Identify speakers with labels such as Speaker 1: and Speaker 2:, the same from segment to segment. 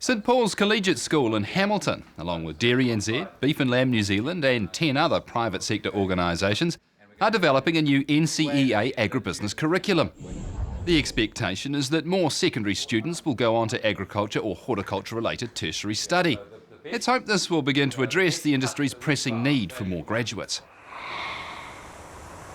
Speaker 1: St Paul's Collegiate School in Hamilton, along with Dairy NZ, Beef and Lamb New Zealand and 10 other private sector organisations, are developing a new NCEA agribusiness curriculum. The expectation is that more secondary students will go on to agriculture or horticulture-related tertiary study. It's hoped this will begin to address the industry's pressing need for more graduates.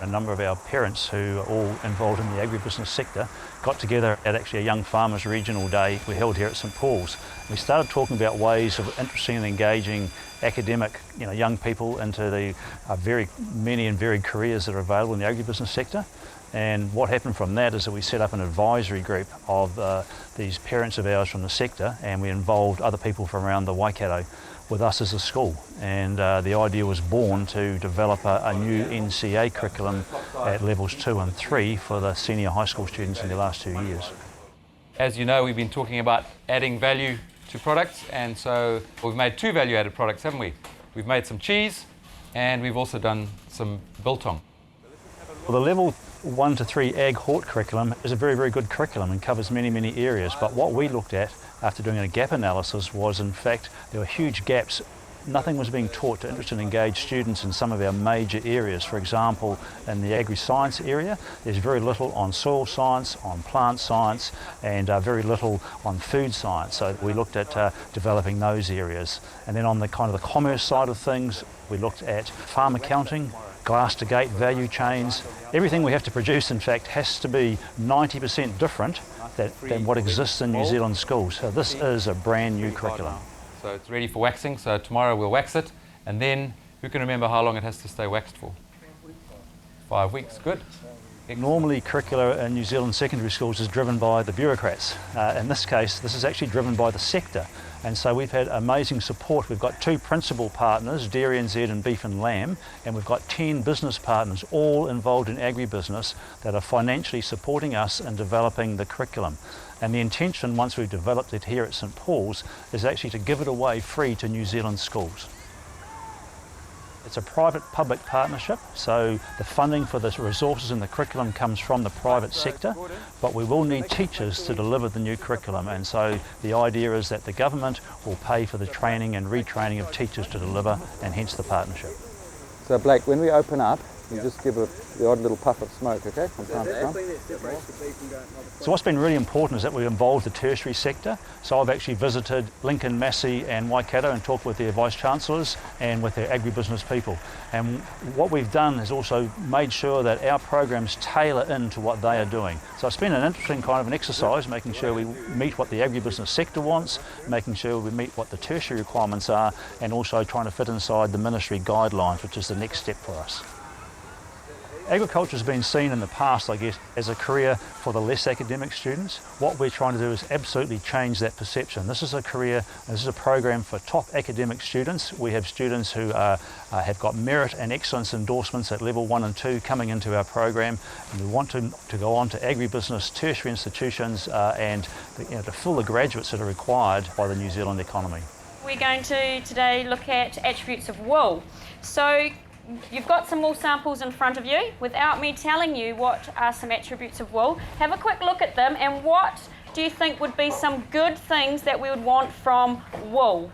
Speaker 2: A number of our parents who are all involved in the agribusiness sector got together at actually a Young Farmers Regional Day we held here at St Paul's. We started talking about ways of interesting and engaging academic young people into the very many and varied careers that are available in the agribusiness sector. And what happened from that is that we set up an advisory group of these parents of ours from the sector, and we involved other people from around the Waikato with us as a school. And the idea was born to develop a new NCEA curriculum at levels 2 and 3 for the senior high school students in the last 2 years.
Speaker 3: As you know, we've been talking about adding value to products, and so we've made 2 value-added products, haven't we? We've made some cheese, and we've also done some biltong.
Speaker 2: Well, the level 1 to 3 Ag Hort curriculum is a very, very good curriculum and covers many, many areas. But what we looked at after doing a gap analysis was, in fact, there were huge gaps. Nothing was being taught to interested and engaged students in some of our major areas. For example, in the agri-science area, there's very little on soil science, on plant science, and very little on food science. So we looked at developing those areas. And then on the kind of the commerce side of things, we looked at farm accounting, glass to gate value chains. Everything we have to produce, in fact, has to be 90% different than what exists in New Zealand schools. So this is a brand new curriculum.
Speaker 3: So it's ready for waxing, so tomorrow we'll wax it, and then who can remember how long it has to stay waxed for? 5 weeks, good.
Speaker 2: Normally curricula in New Zealand secondary schools is driven by the bureaucrats. In this case, this is actually driven by the sector. And so we've had amazing support. We've got 2 principal partners, Dairy NZ and Beef and Lamb, and we've got 10 business partners, all involved in agribusiness, that are financially supporting us in developing the curriculum. And the intention, once we've developed it here at St Paul's, is actually to give it away free to New Zealand schools. It's a private-public partnership, so the funding for the resources in the curriculum comes from the private sector, but we will need teachers to deliver the new curriculum, and so the idea is that the government will pay for the training and retraining of teachers to deliver, and hence the partnership.
Speaker 4: So Blake, when we open up, you just give the odd little puff of smoke, okay, from time to time.
Speaker 2: So what's been really important is that we involved the tertiary sector. So I've actually visited Lincoln, Massey and Waikato and talked with their vice-chancellors and with their agribusiness people. And what we've done is also made sure that our programs tailor into what they are doing. So it's been an interesting kind of an exercise, making sure we meet what the agribusiness sector wants, making sure we meet what the tertiary requirements are, and also trying to fit inside the ministry guidelines, which is the next step for us. Agriculture has been seen in the past, I guess, as a career for the less academic students. What we're trying to do is absolutely change that perception. This is a career, this is a program for top academic students. We have students who have got merit and excellence endorsements at level 1 and 2 coming into our program, and we want to go on to agribusiness tertiary institutions and to fill the graduates that are required by the New Zealand economy.
Speaker 5: We're going to today look at attributes of wool. So you've got some wool samples in front of you. Without me telling you what are some attributes of wool, have a quick look at them, and what do you think would be some good things that we would want from wool?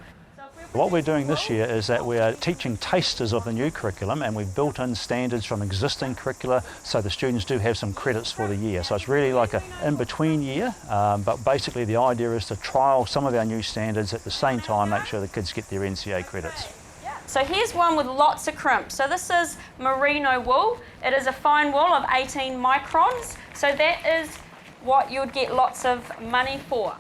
Speaker 2: What we're doing this year is that we are teaching tasters of the new curriculum, and we've built in standards from existing curricula so the students do have some credits for the year. So it's really like an in-between year, but basically the idea is to trial some of our new standards at the same time, make sure the kids get their NCEA credits.
Speaker 5: So here's one with lots of crimp. So this is merino wool. It is a fine wool of 18 microns. So that is what you would get lots of money for.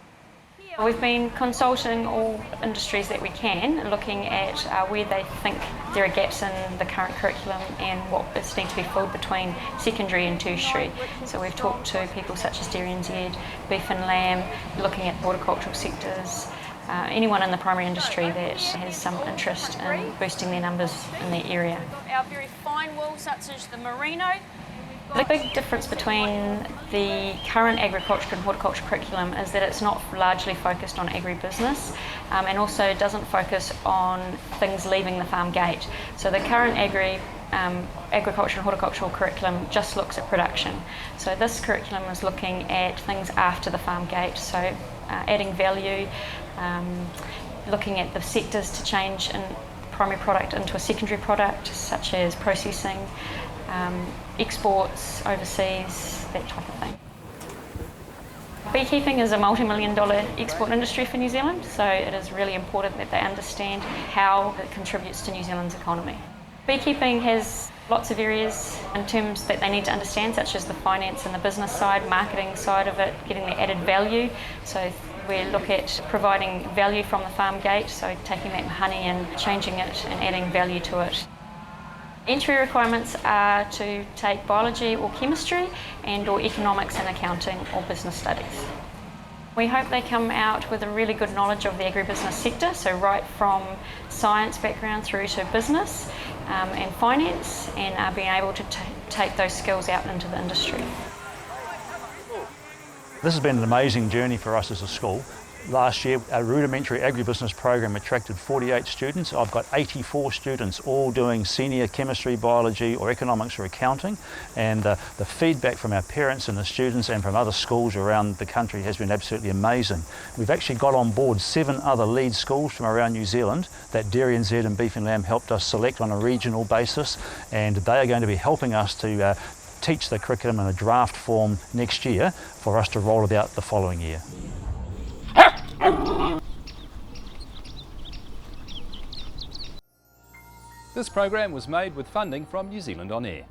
Speaker 5: We've been consulting all industries that we can, looking at where they think there are gaps in the current curriculum and what bits need to be filled between secondary and tertiary. So we've talked to people such as Dairy NZ, Beef and Lamb, looking at horticultural sectors, anyone in the primary industry that has some interest in boosting their numbers in their area. Our very fine wool, such as the merino. The big difference between the current agriculture and horticulture curriculum is that it's not largely focused on agribusiness, and also doesn't focus on things leaving the farm gate. So the current agriculture and horticultural curriculum just looks at production. So this curriculum is looking at things after the farm gate, so adding value, looking at the sectors to change in primary product into a secondary product, such as processing, exports overseas, that type of thing. Beekeeping is a multi-million-dollar export industry for New Zealand, so it is really important that they understand how it contributes to New Zealand's economy. Beekeeping has lots of areas in terms that they need to understand, such as the finance and the business side, marketing side of it, getting the added value. So we look at providing value from the farm gate, so taking that honey and changing it and adding value to it. Entry requirements are to take biology or chemistry and or economics and accounting or business studies. We hope they come out with a really good knowledge of the agribusiness sector, so right from science background through to business and finance, and are being able to take those skills out into the industry.
Speaker 2: This has been an amazing journey for us as a school. Last year, our rudimentary agribusiness program attracted 48 students. I've got 84 students all doing senior chemistry, biology or economics or accounting, and the feedback from our parents and the students and from other schools around the country has been absolutely amazing. We've actually got on board 7 other lead schools from around New Zealand that Dairy NZ and Beef and Lamb helped us select on a regional basis, and they are going to be helping us to teach the curriculum in a draft form next year for us to roll it out the following year.
Speaker 1: This program was made with funding from New Zealand On Air.